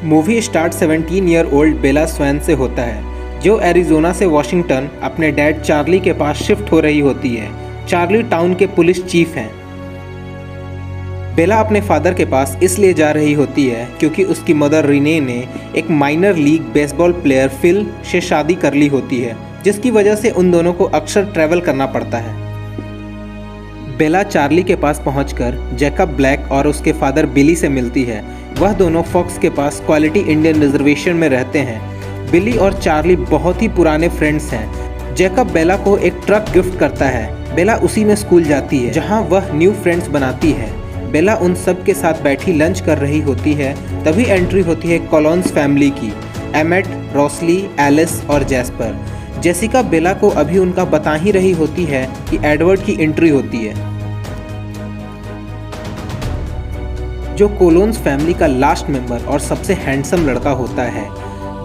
Movie start 17 year old बेला swan से होता है, जो एरिजोना से वॉशिंगटन अपने डैड चार्ली के पास शिफ्ट हो रही होती है। चार्ली टाउन के पुलिस चीफ हैं। बेला अपने फादर के पास इसलिए जा रही होती है क्योंकि उसकी मदर रिने ने एक minor league baseball player Phil से शादी कर ली होती है, जिसकी वजह से उन दोनों को अक्सर ट्रैवल करना पड़ता है। बेला चार्ली के पास पहुंचकर जैकब ब्लैक और उसके फादर बिली से मिलती है। वह दोनों फॉक्स के पास क्वालिटी इंडियन रिजर्वेशन में रहते हैं। बिली और चार्ली बहुत ही पुराने फ्रेंड्स हैं। जैकब बेला को एक ट्रक गिफ्ट करता है। बेला उसी में स्कूल जाती है जहां वह न्यू फ्रेंड्स बनाती है। बेला उन सब के साथ बैठी लंच कर रही होती है, तभी एंट्री होती है कॉलोन्स फैमिली की। एमेट, रॉसली, एलिस और जैस्पर। जेसिका बेला को अभी उनका बता ही रही होती है कि एडवर्ड की एंट्री होती है, जो कोलोन्स फैमिली का लास्ट मेंबर और सबसे हैंडसम लड़का होता है।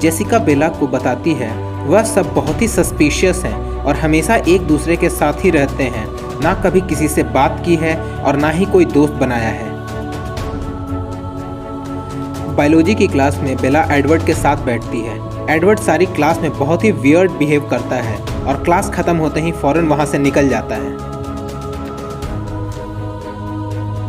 जेसिका बेला को बताती है वह सब बहुत ही सस्पिशियस हैं और हमेशा एक दूसरे के साथ ही रहते हैं, ना कभी किसी से बात की है और ना ही कोई दोस्त बनाया है। बायोलॉजी की क्लास में बेला एडवर्ड के साथ बैठती है। एडवर्ड सारी क्लास में बहुत ही वियर्ड बिहेव करता है और क्लास खत्म होते ही फौरन वहां से निकल जाता है।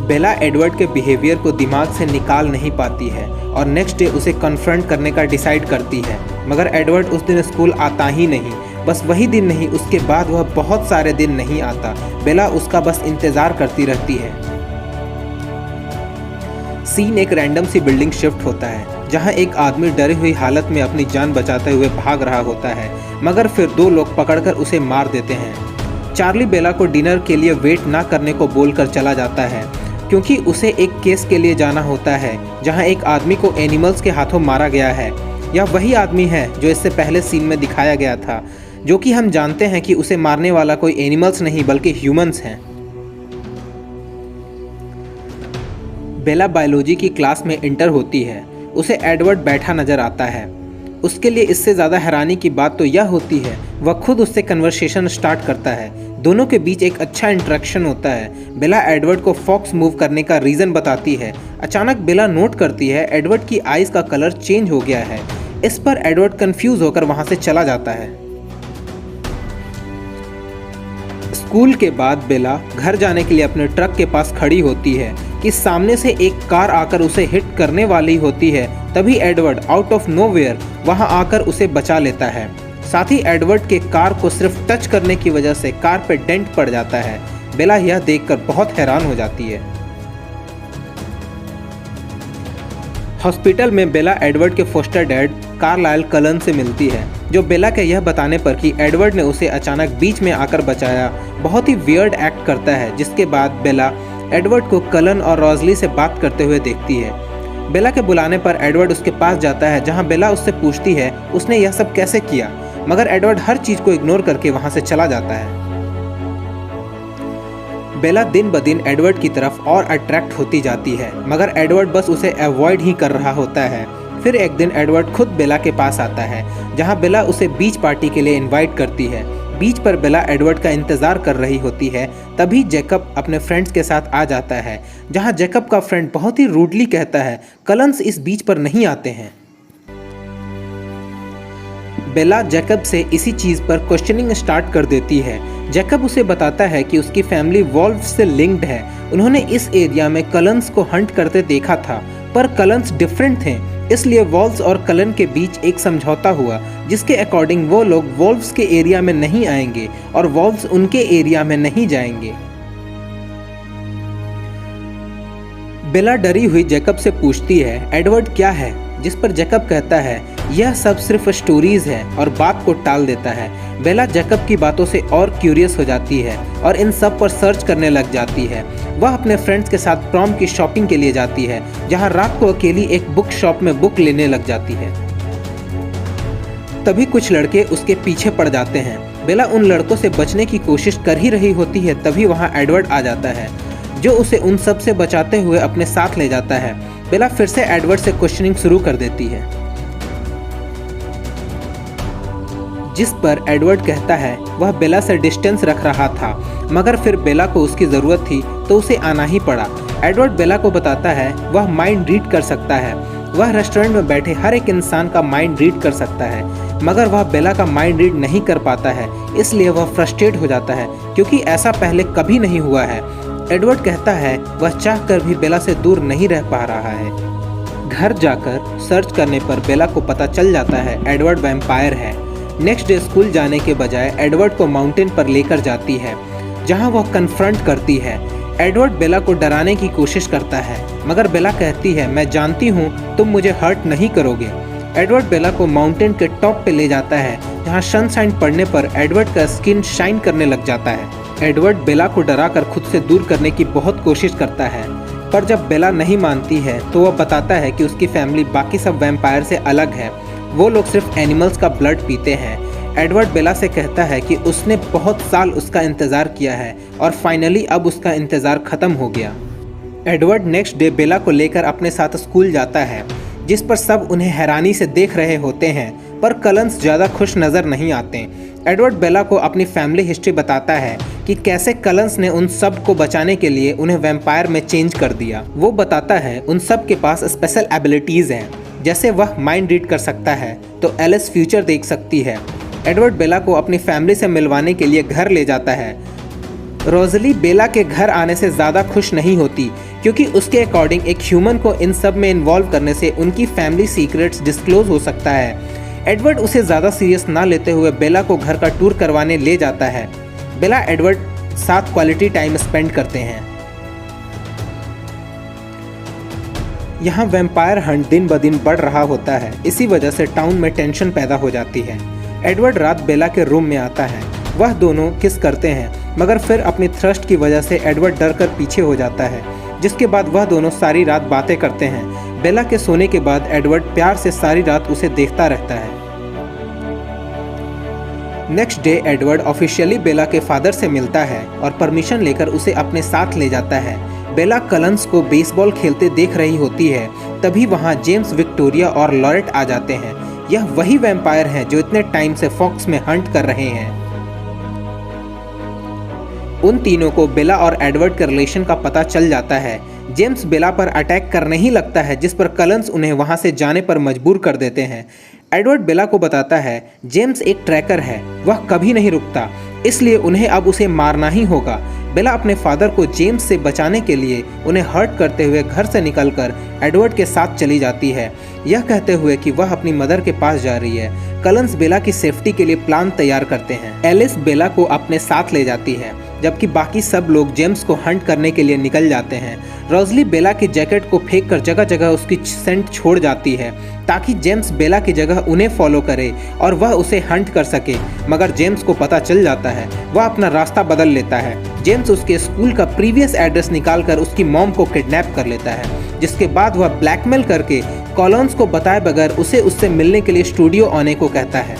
बेला एडवर्ड के बिहेवियर को दिमाग से निकाल नहीं पाती है और नेक्स्ट डे उसे कन्फ्रंट करने का डिसाइड करती है, मगर एडवर्ड उस दिन स्कूल आता ही नहीं। बस वही दिन नहीं, उसके बाद वह बहुत सारे दिन नहीं आता। बेला उसका बस इंतज़ार करती रहती है। सीन एक रैंडम सी बिल्डिंग शिफ्ट होता है जहां एक आदमी डरी हुई हालत में अपनी जान बचाते हुए भाग रहा होता है, मगर फिर दो लोग पकड़कर उसे मार देते हैं। चार्ली बेला को डिनर के लिए वेट ना करने को बोलकर चला जाता है क्योंकि उसे एक केस के लिए जाना होता है जहां एक आदमी को एनिमल्स के हाथों मारा गया है। यह वही आदमी है जो इससे पहले सीन में दिखाया गया था, जो कि हम जानते हैं कि उसे मारने वाला कोई एनिमल्स नहीं बल्कि ह्यूमंस हैं। बेला बायोलॉजी की क्लास में इंटर होती है। उसे एडवर्ड बैठा नजर आता है। उसके लिए इससे ज़्यादा हैरानी की बात तो यह होती है वह खुद उससे कन्वर्सेशन स्टार्ट करता है। दोनों के बीच एक अच्छा इंटरेक्शन होता है। बेला एडवर्ड को फॉक्स मूव करने का रीज़न बताती है। अचानक बेला नोट करती है एडवर्ड की आइज़ का कलर चेंज हो गया है। इस पर एडवर्ड कंफ्यूज होकर वहाँ से चला जाता है। स्कूल के बाद बेला घर जाने के लिए अपने ट्रक के पास खड़ी होती है कि सामने से एक कार आकर उसे हिट करने वाली होती है। तभी एडवर्ड आउट ऑफ नोवेयर वहां आकर उसे बचा लेता है। साथ ही एडवर्ड के कार को सिर्फ टच करने की वजह से कार पे डेंट पड़ जाता है। बेला यह देखकर बहुत हैरान हो जाती है। हॉस्पिटल में बेला एडवर्ड के फोस्टर डैड कार्लाइल कलन से मिलती है, जो बेला के यह बताने पर कि एडवर्ड ने उसे अचानक बीच में आकर बचाया बहुत ही वियर्ड एक्ट करता है। जिसके बाद बेला एडवर्ड को कलन और रॉसली से बात करते हुए देखती है। बेला के बुलाने पर एडवर्ड उसके पास जाता है, जहां बेला उससे पूछती है उसने यह सब कैसे किया, मगर एडवर्ड हर चीज़ को इग्नोर करके वहां से चला जाता है। बेला दिन ब दिन एडवर्ड की तरफ और अट्रैक्ट होती जाती है, मगर एडवर्ड बस उसे अवॉइड ही कर रहा होता है। फिर एक दिन एडवर्ड खुद बेला के पास आता है, जहां बेला उसे बीच पार्टी के लिए इनवाइट करती है। बीच पर बेला एडवर्ड का इंतज़ार कर रही होती है। तभी जैकब अपने फ्रेंड्स के साथ आ जाता है, जहां जैकब का फ्रेंड बहुत ही रूडली कहता है कलन्स इस बीच पर नहीं आते हैं। बेला जैकब से इसी चीज़ पर क्वेश्चनिंग स्टार्ट कर देती है। जैकब उसे बताता है कि उसकी फैमिली वॉल्व से लिंक्ड है। उन्होंने इस एरिया में कलन्स को हंट करते देखा था, पर कलन्स डिफरेंट थे, इसलिए वॉल्व्स और कलन के बीच एक समझौता हुआ, जिसके अकॉर्डिंग वो लोग वॉल्व्स के एरिया में नहीं आएंगे और वॉल्व्स उनके एरिया में नहीं जाएंगे। बेला डरी हुई जैकब से पूछती है एडवर्ड क्या है, जिस पर जैकब कहता है यह सब सिर्फ स्टोरीज है और बात को टाल देता है। बेला जैकब की बातों से और क्यूरियस हो जाती है और इन सब पर सर्च करने लग जाती है। वह अपने फ्रेंड्स के साथ प्रॉम की शॉपिंग के लिए जाती है, जहां रात को अकेली एक बुक शॉप में बुक लेने लग जाती है। तभी कुछ लड़के उसके पीछे पड़ जाते हैं। बेला उन लड़कों से बचने की कोशिश कर ही रही होती है, तभी वहां एडवर्ड आ जाता है, जो उसे उन सब से बचाते हुए अपने साथ ले जाता है। बेला फिर से एडवर्ड से क्वेश्चनिंग शुरू कर देती है, जिस पर एडवर्ड कहता है वह बेला से डिस्टेंस रख रहा था, मगर फिर बेला को उसकी ज़रूरत थी तो उसे आना ही पड़ा। एडवर्ड बेला को बताता है वह माइंड रीड कर सकता है वह रेस्टोरेंट में बैठे हर एक इंसान का माइंड रीड कर सकता है, मगर वह बेला का माइंड रीड नहीं कर पाता है, इसलिए वह फ्रस्ट्रेट हो जाता है क्योंकि ऐसा पहले कभी नहीं हुआ है। एडवर्ड कहता है वह चाह कर भी बेला से दूर नहीं रह पा रहा है। घर जाकर सर्च करने पर बेला को पता चल जाता है एडवर्ड वैम्पायर है। नेक्स्ट डे स्कूल जाने के बजाय एडवर्ड को माउंटेन पर लेकर जाती है, जहां वह कन्फ्रंट करती है। एडवर्ड बेला को डराने की कोशिश करता है, मगर बेला कहती है मैं जानती हूँ तुम मुझे हर्ट नहीं करोगे। एडवर्ड बेला को माउंटेन के टॉप पे ले जाता है, जहाँ सनशाइन पड़ने पर एडवर्ड का स्किन शाइन करने लग जाता है। एडवर्ड बेला को डराकर खुद से दूर करने की बहुत कोशिश करता है, पर जब बेला नहीं मानती है तो वह बताता है कि उसकी फैमिली बाकी सब वैम्पायर से अलग है, वो लोग सिर्फ एनिमल्स का ब्लड पीते हैं। एडवर्ड बेला से कहता है कि उसने बहुत साल उसका इंतज़ार किया है और फाइनली अब उसका इंतज़ार ख़त्म हो गया। एडवर्ड नेक्स्ट डे बेला को लेकर अपने साथ स्कूल जाता है, जिस पर सब उन्हें हैरानी से देख रहे होते हैं, पर कलंस ज़्यादा खुश नज़र नहीं आते। एडवर्ड बेला को अपनी फैमिली हिस्ट्री बताता है कि कैसे कलंस ने उन सब को बचाने के लिए उन्हें वैम्पायर में चेंज कर दिया। वो बताता है उन सब के पास स्पेशल एबिलिटीज़ हैं, जैसे वह माइंड रीड कर सकता है तो एलिस फ्यूचर देख सकती है। एडवर्ड बेला को अपनी फैमिली से मिलवाने के लिए घर ले जाता है। रोज़ली बेला के घर आने से ज़्यादा खुश नहीं होती, क्योंकि उसके अकॉर्डिंग एक ह्यूमन को इन सब में इन्वॉल्व करने से उनकी फैमिली सीक्रेट्स डिस्क्लोज हो सकता है। एडवर्ड उसे ज़्यादा सीरियस ना लेते हुए बेला को घर का टूर करवाने ले जाता है। बेला एडवर्ड साथ क्वालिटी टाइम स्पेंड करते हैं। यहाँ वैम्पायर हंट दिन ब दिन बढ़ रहा होता है, इसी वजह से टाउन में टेंशन पैदा हो जाती है। एडवर्ड रात बेला के रूम में आता है, वह दोनों किस करते हैं, मगर फिर अपनी थ्रस्ट की वजह से एडवर्ड डर कर पीछे हो जाता है, जिसके बाद वह दोनों सारी रात बातें करते हैं। बेला के सोने के बाद एडवर्ड प्यार से सारी रात उसे देखता रहता है। नेक्स्ट डे एडवर्ड ऑफिशियली बेला के फादर से मिलता है और परमिशन लेकर उसे अपने साथ ले जाता है। बेला कलंस को बेसबॉल खेलते देख रही होती है, तभी वहाँ जेम्स, विक्टोरिया और लॉरेट आ जाते हैं। यह वही वैम्पायर हैं जो इतने टाइम से फॉक्स में हंट कर रहे हैं। उन तीनों को बेला और एडवर्ड के रिलेशन का पता चल जाता है। जेम्स बेला पर अटैक करने ही लगता है, जिस पर कलंस उन्हें वहां से जाने पर मजबूर कर देते हैं। एडवर्ड बेला को बताता है जेम्स एक ट्रैकर है, वह कभी नहीं रुकता, इसलिए उन्हें अब उसे मारना ही होगा। बेला अपने फादर को जेम्स से बचाने के लिए उन्हें हर्ट करते हुए घर से निकलकर एडवर्ड के साथ चली जाती है, यह कहते हुए कि वह अपनी मदर के पास जा रही है। कलंस बेला की सेफ्टी के लिए प्लान तैयार करते हैं। एलिस बेला को अपने साथ ले जाती है, जबकि बाकी सब लोग जेम्स को हंट करने के लिए निकल जाते हैं। रोज़ली बेला की जैकेट को फेंककर जगह जगह उसकी सेंट छोड़ जाती है, ताकि जेम्स बेला की जगह उन्हें फॉलो करे और वह उसे हंट कर सके, मगर जेम्स को पता चल जाता है। वह अपना रास्ता बदल लेता है। जेम्स उसके स्कूल का प्रीवियस एड्रेस निकालकर उसकी मॉम को किडनैप कर लेता है, जिसके बाद वह ब्लैकमेल करके कॉलन्स को बताए बगैर उसे उससे मिलने के लिए स्टूडियो आने को कहता है।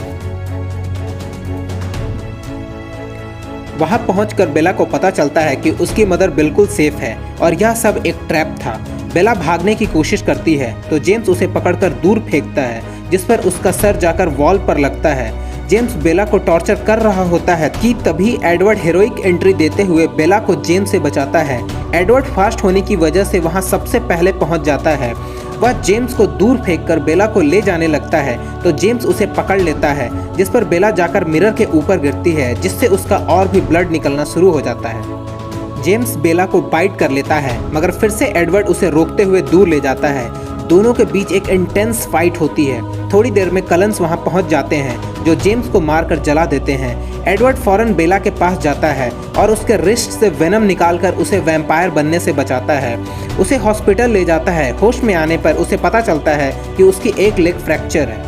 वहां पहुंचकर बेला को पता चलता है कि उसकी मदर बिल्कुल सेफ है और यह सब एक ट्रैप था। बेला भागने की कोशिश करती है तो जेम्स उसे पकड़कर दूर फेंकता है, जिस पर उसका सर जाकर वॉल पर लगता है। जेम्स बेला को टॉर्चर कर रहा होता है कि तभी एडवर्ड हीरोइक एंट्री देते हुए बेला को जेम्स से बचाता है। एडवर्ड फास्ट होने की वजह से वहां सबसे पहले पहुंच जाता है। वह जेम्स को दूर फेंककर बेला को ले जाने लगता है तो जेम्स उसे पकड़ लेता है, जिस पर बेला जाकर मिरर के ऊपर गिरती है, जिससे उसका और भी ब्लड निकलना शुरू हो जाता है। जेम्स बेला को बाइट कर लेता है, मगर फिर से एडवर्ड उसे रोकते हुए दूर ले जाता है। दोनों के बीच एक इंटेंस फाइट होती है। थोड़ी देर में कलंस वहां पहुंच जाते हैं, जो जेम्स को मारकर जला देते हैं। एडवर्ड फौरन बेला के पास जाता है और उसके रिस्ट से वेनम निकालकर उसे वैम्पायर बनने से बचाता है। उसे हॉस्पिटल ले जाता है। होश में आने पर उसे पता चलता है कि उसकी एक लेग फ्रैक्चर है।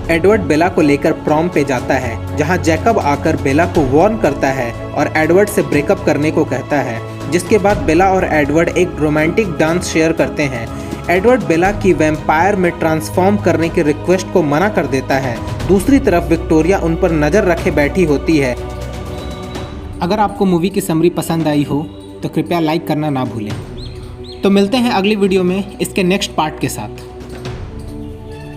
एडवर्ड बेला को लेकर प्रॉम पे जाता है, जहां जैकब आकर बेला को वार्न करता है और एडवर्ड से ब्रेकअप करने को कहता है, जिसके बाद बेला और एडवर्ड एक रोमांटिक डांस शेयर करते हैं। एडवर्ड बेला की वैम्पायर में ट्रांसफॉर्म करने की रिक्वेस्ट को मना कर देता है। दूसरी तरफ विक्टोरिया उन पर नज़र रखे बैठी होती है। अगर आपको मूवी की समरी पसंद आई हो तो कृपया लाइक करना ना भूलें। तो मिलते हैं अगली वीडियो में इसके नेक्स्ट पार्ट के साथ।